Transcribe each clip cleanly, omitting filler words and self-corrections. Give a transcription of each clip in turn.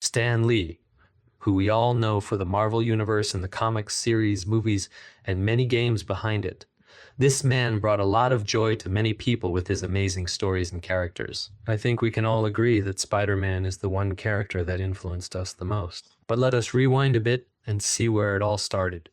Stan Lee, who we all know for the Marvel Universe and the comics, series, movies, and many games behind it. This man brought a lot of joy to many people with his amazing stories and characters. I think we can all agree that Spider-Man is the one character that influenced us the most. But let us rewind a bit and see where it all started.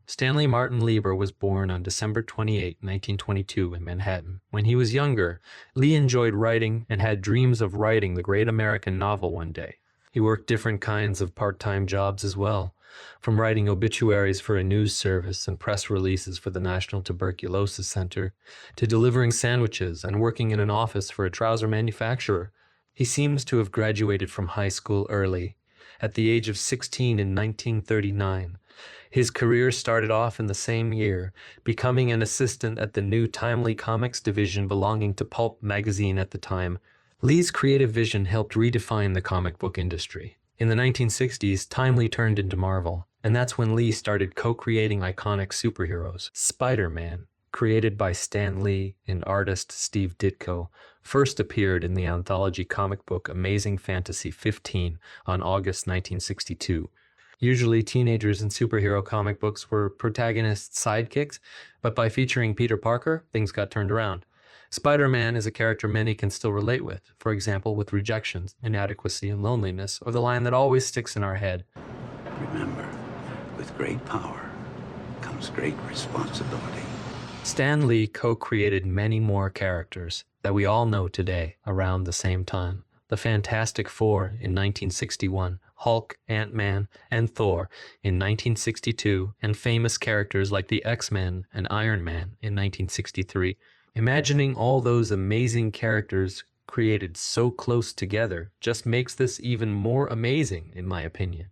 Stanley Martin Lieber was born on December 28, 1922 in Manhattan. When he was younger, Lee enjoyed writing and had dreams of writing the great American novel one day. He worked different kinds of part-time jobs as well, from writing obituaries for a news service and press releases for the National Tuberculosis Center, to delivering sandwiches and working in an office for a trouser manufacturer. He seems to have graduated from high school early, at the age of 16 in 1939. His career started off in the same year, becoming an assistant at the new Timely Comics division belonging to Pulp magazine at the time. Lee's creative vision helped redefine the comic book industry. In the 1960s, Timely turned into Marvel, and that's when Lee started co-creating iconic superheroes. Spider-Man, created by Stan Lee and artist Steve Ditko, first appeared in the anthology comic book Amazing Fantasy 15 on August 1962. Usually, teenagers in superhero comic books were protagonists' sidekicks, but by featuring Peter Parker, things got turned around. Spider-Man is a character many can still relate with, for example, with rejection, inadequacy, and loneliness, or the line that always sticks in our head. Remember, with great power comes great responsibility. Stan Lee co-created many more characters that we all know today around the same time. The Fantastic Four in 1961, Hulk, Ant-Man, and Thor in 1962, and famous characters like the X-Men and Iron Man in 1963. Imagining all those amazing characters created so close together just makes this even more amazing, in my opinion.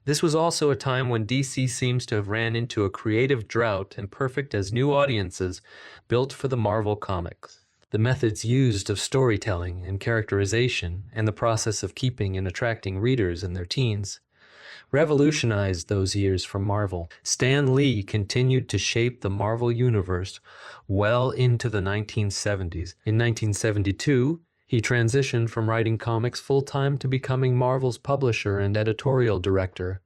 This was also a time when DC seems to have ran into a creative drought and perfect as new audiences built for the Marvel Comics. The methods used of storytelling and characterization and the process of keeping and attracting readers in their teens revolutionized those years for Marvel. Stan Lee continued to shape the Marvel Universe well into the 1970s. In 1972, he transitioned from writing comics full-time to becoming Marvel's publisher and editorial director.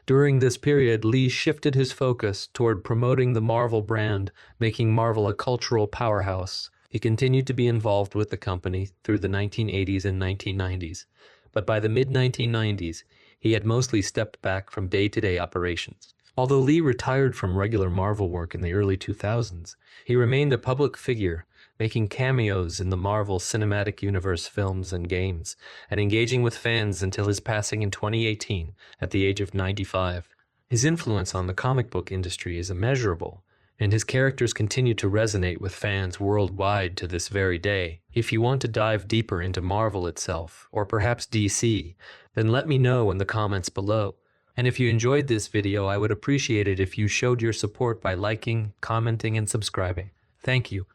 During this period, Lee shifted his focus toward promoting the Marvel brand, making Marvel a cultural powerhouse. He continued to be involved with the company through the 1980s and 1990s, but by the mid-1990s, he had mostly stepped back from day-to-day operations. Although Lee retired from regular Marvel work in the early 2000s, he remained a public figure, making cameos in the Marvel Cinematic Universe films and games, and engaging with fans until his passing in 2018 at the age of 95. His influence on the comic book industry is immeasurable, and his characters continue to resonate with fans worldwide to this very day. If you want to dive deeper into Marvel itself, or perhaps DC, then let me know in the comments below. And if you enjoyed this video, I would appreciate it if you showed your support by liking, commenting, and subscribing. Thank you.